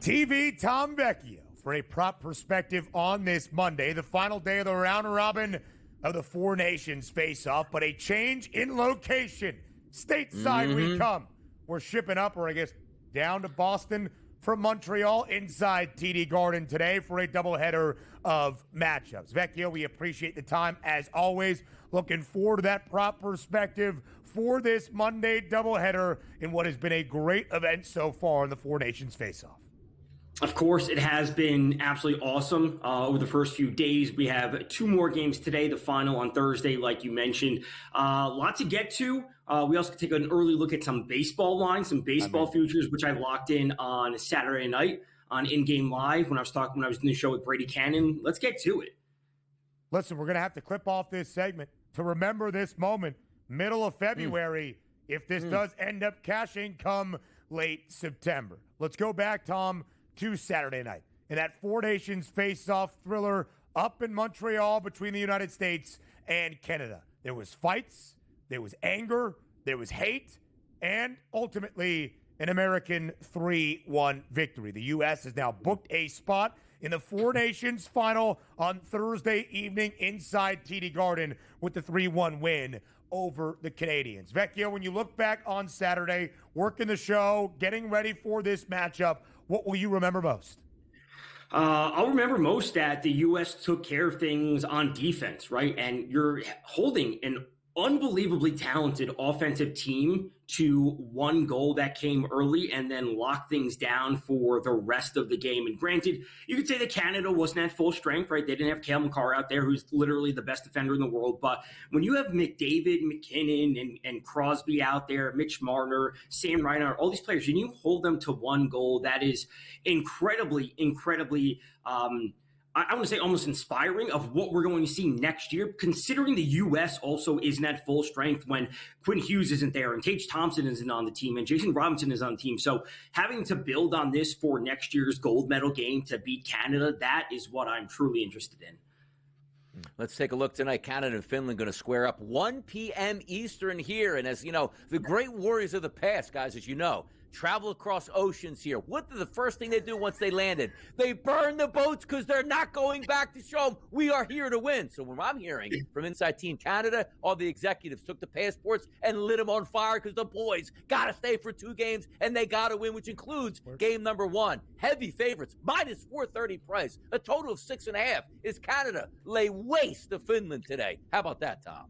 TV Tom Vecchio for a prop perspective on this Monday, the final day of the round robin of the Four Nations Faceoff, but a change in location. Stateside we come. We're shipping up, or I guess down to Boston from Montreal inside TD Garden today for a doubleheader of matchups. Vecchio, we appreciate the time as always. Looking forward to that prop perspective for this Monday doubleheader in what has been a great event so far in the Four Nations Faceoff. Of course, it has been absolutely awesome over the first few days. We have two more games today, the final on Thursday, like you mentioned. A lot to get to. We also take an early look at some baseball lines, some baseball futures, which I locked in on Saturday night on In-Game Live when I was doing the show with Brady Cannon. Let's get to it. Listen, we're going to have to clip off this segment to remember this moment, middle of February, if this does end up cashing come late September. Let's go back, Tom, to Saturday night. In that Four Nations face-off thriller up in Montreal between the United States and Canada. There was fights, there was anger, there was hate, and ultimately an American 3-1 victory. The U.S. has now booked a spot in the Four Nations final on Thursday evening inside TD Garden with the 3-1 win over the Canadians. Vecchio, when you look back on Saturday, working the show, getting ready for this matchup, what will you remember most? I'll remember most that the U.S. took care of things on defense, right? And you're holding an unbelievably talented offensive team to one goal that came early and then locked things down for the rest of the game. And granted, you could say that Canada wasn't at full strength, right? They didn't have Cale Makar out there, who's literally the best defender in the world. But when you have McDavid, McKinnon, and Crosby out there, Mitch Marner, Sam Reinhart, all these players, and you hold them to one goal, that is incredibly, I want to say almost inspiring of what we're going to see next year, considering the U.S. also isn't at full strength when Quinn Hughes isn't there and Tage Thompson isn't on the team and Jason Robinson is on the team. So having to build on this for next year's gold medal game to beat Canada, that is what I'm truly interested in. Let's take a look tonight. Canada and Finland going to square up 1 p.m. Eastern here. And as you know, the great warriors of the past, guys, as you know, travel across oceans here. What did the first thing they do once they landed? They burn the boats because they're not going back to show them we are here to win. So what I'm hearing from inside Team Canada, all the executives took the passports and lit them on fire because the boys got to stay for 2 games and they got to win, which includes game number 1. Heavy favorites, minus 430 price. A total of 6.5 is Canada. Lay waste to Finland today. How about that, Tom?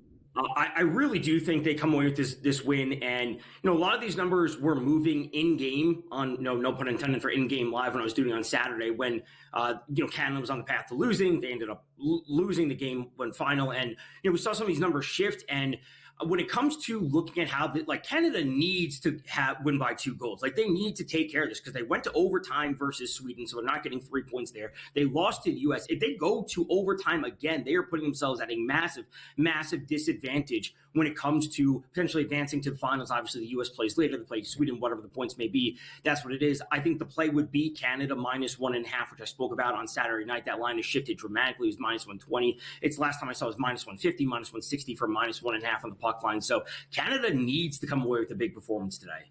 I really do think they come away with this win, and a lot of these numbers were moving in game on no pun intended for in game live when I was doing it on Saturday when Canada was on the path to losing. They ended up losing the game when final, and we saw some of these numbers shift. And when it comes to looking at how Canada needs to win by 2 goals, they need to take care of this because they went to overtime versus Sweden, so they're not getting 3 points there. They lost to the U.S. If they go to overtime again, they are putting themselves at a massive disadvantage when it comes to potentially advancing to the finals. Obviously, the U.S. plays later, they play Sweden, whatever the points may be. That's what it is. I think the play would be Canada minus 1.5, which I spoke about on Saturday night. That line has shifted dramatically. It was minus 120. It's last time I saw it was minus 150, minus 160 for minus 1.5 on the puck line. So Canada needs to come away with a big performance today.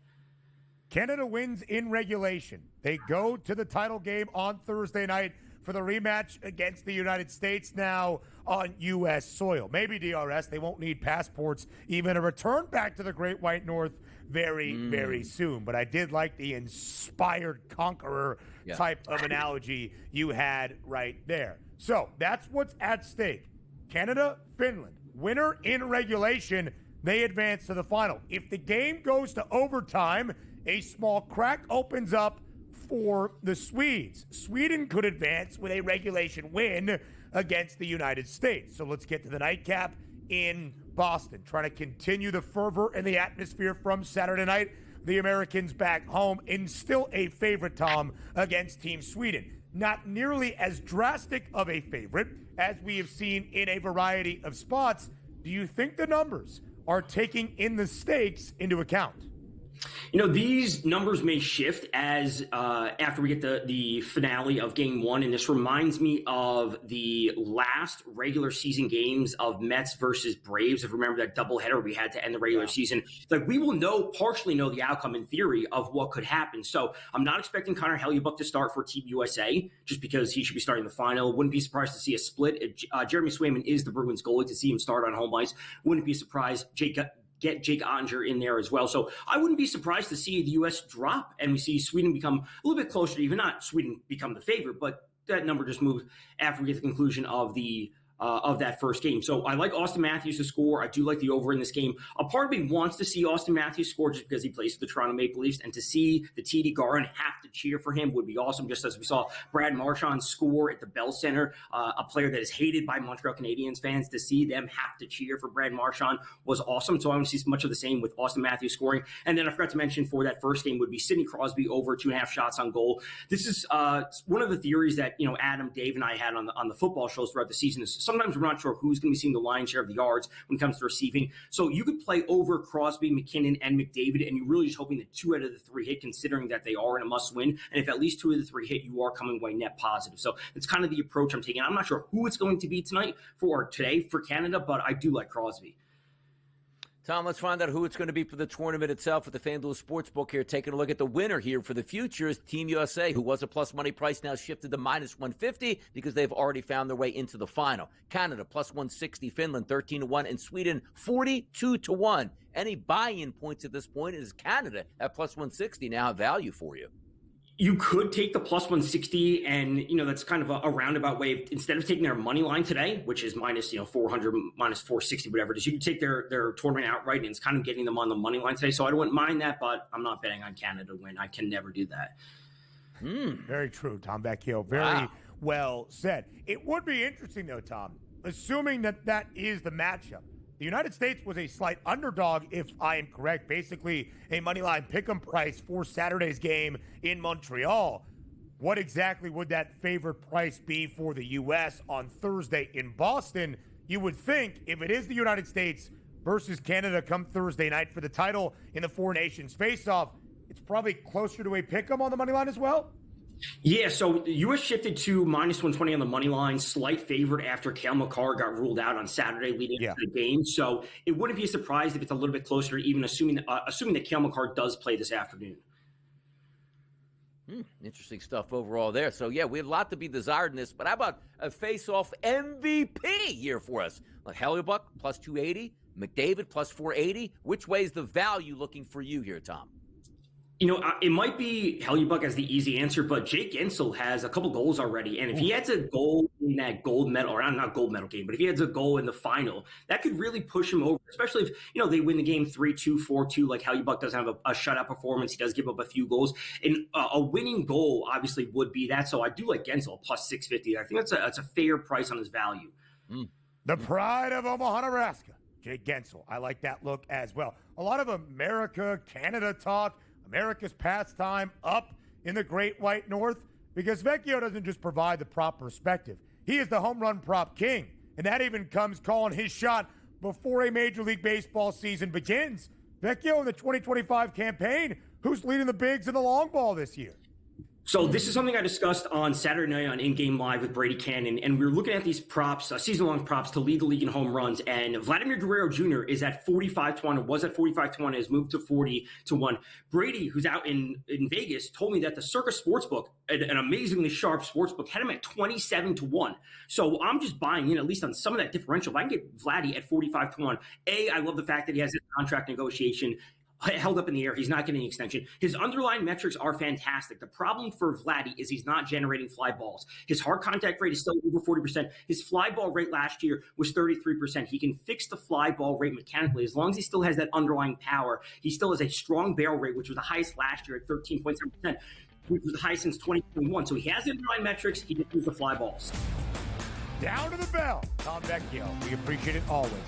Canada wins in regulation. They go to the title game on Thursday night for the rematch against the United States now on U.S. soil. Maybe DRS, they won't need passports, even a return back to the Great White North very soon. But I did like the inspired conqueror type of analogy you had right there. So that's what's at stake. Canada, Finland, winner in regulation, they advance to the final. If the game goes to overtime, a small crack opens up for the Swedes. Sweden could advance with a regulation win against the United States. So let's get to the nightcap in Boston. Trying to continue the fervor and the atmosphere from Saturday night. The Americans back home and still a favorite, Tom, against Team Sweden. Not nearly as drastic of a favorite as we have seen in a variety of spots. Do you think the numbers are taking in the stakes into account? These numbers may shift as after we get the finale of Game 1, and this reminds me of the last regular season games of Mets versus Braves. If you remember that doubleheader we had to end the regular season, like we will partially know the outcome in theory of what could happen. So I'm not expecting Connor Hellebuyck to start for Team USA just because he should be starting the final. Wouldn't be surprised to see a split. Jeremy Swayman is the Bruins goalie. To see him start on home ice wouldn't be surprised. Get Jake Ottinger in there as well. So I wouldn't be surprised to see the U.S. drop and we see Sweden become a little bit closer to even not Sweden become the favorite, but that number just moved after we get the conclusion of that first game. So I like Austin Matthews to score. I do like the over in this game. A part of me wants to see Austin Matthews score just because he plays for the Toronto Maple Leafs, and to see the TD Garden have to cheer for him would be awesome, just as we saw Brad Marchand score at the Bell Center, a player that is hated by Montreal Canadiens fans. To see them have to cheer for Brad Marchand was awesome. So I want to see much of the same with Austin Matthews scoring. And then I forgot to mention for that first game would be Sidney Crosby over 2.5 shots on goal. This is one of the theories that Adam, Dave, and I had on the football shows throughout the season. Is sometimes we're not sure who's going to be seeing the lion's share of the yards when it comes to receiving. So you could play over Crosby, McKinnon, and McDavid, and you're really just hoping that 2 out of the 3 hit, considering that they are in a must-win. And if at least 2 of the 3 hit, you are coming away net positive. So it's kind of the approach I'm taking. I'm not sure who it's going to be today for Canada, but I do like Crosby. Tom, let's find out who it's going to be for the tournament itself with the FanDuel Sportsbook here. Taking a look at the winner here for the future is Team USA, who was a plus money price, now shifted to minus 150 because they've already found their way into the final. Canada, plus 160, Finland, 13-1, and Sweden, 42-1. Any buy-in points at this point is Canada at plus 160 now have value for you. You could take the plus 160, and that's kind of a roundabout way. Instead of taking their money line today, which is minus 400, minus 460, whatever it is, you can take their tournament outright, and it's kind of getting them on the money line today. So I wouldn't mind that, but I'm not betting on Canada to win. I can never do that. Very true, Tom Vecchio. Very well said. It would be interesting, though, Tom, assuming that is the matchup. The United States was a slight underdog, if I am correct, basically a moneyline pick'em price for Saturday's game in Montreal. What exactly would that favorite price be for the U.S. on Thursday in Boston? You would think if it is the United States versus Canada come Thursday night for the title in the Four Nations Faceoff, it's probably closer to a pick'em on the moneyline as well? Yeah, so the U.S. shifted to minus 120 on the money line, slight favorite after Cale Makar got ruled out on Saturday leading into the game. So it wouldn't be a surprise if it's a little bit closer, even assuming that Cale Makar does play this afternoon. Interesting stuff overall there. So, yeah, we have a lot to be desired in this. But how about a face-off MVP here for us? Like Hellebuyck, plus 280, McDavid, plus 480. Which way is the value looking for you here, Tom? It might be Hellebuyck as the easy answer, but Jake Guentzel has a couple goals already. And if he adds a goal in that gold medal, or not gold medal game, but if he adds a goal in the final, that could really push him over, especially if, they win the game 3-2, 4-2, like Hellebuyck doesn't have a shutout performance. He does give up a few goals. And a winning goal obviously would be that. So I do like Guentzel, plus 650. I think that's a fair price on his value. The pride of Omaha, Nebraska, Jake Guentzel. I like that look as well. A lot of America, Canada talk. America's pastime up in the Great White North, because Vecchio doesn't just provide the prop perspective. He is the home run prop king, and that even comes calling his shot before a Major League Baseball season begins. Vecchio in the 2025 campaign, who's leading the bigs in the long ball this year? So this is something I discussed on Saturday night on In Game Live with Brady Cannon, and we were looking at these props, season-long props to lead the league in home runs, and Vladimir Guerrero Jr. is at 45-1, or was at 45-1, has moved to 40-1. Brady, who's out in Vegas, told me that the Circus Sportsbook, an amazingly sharp sportsbook, had him at 27-1. So I'm just buying in, at least on some of that differential. If I can get Vladdy at 45-1, I love the fact that he has this contract negotiation held up in the air. He's not getting an extension. His underlying metrics are fantastic. The problem for Vladdy is he's not generating fly balls. His hard contact rate is still over 40%. His fly ball rate last year was 33%. He can fix the fly ball rate mechanically. As long as he still has that underlying power, he still has a strong barrel rate, which was the highest last year at 13.7%, which was the highest since 2021. So he has the underlying metrics. He just needs the fly balls. Down to the bell. Tom Vecchio. We appreciate it always.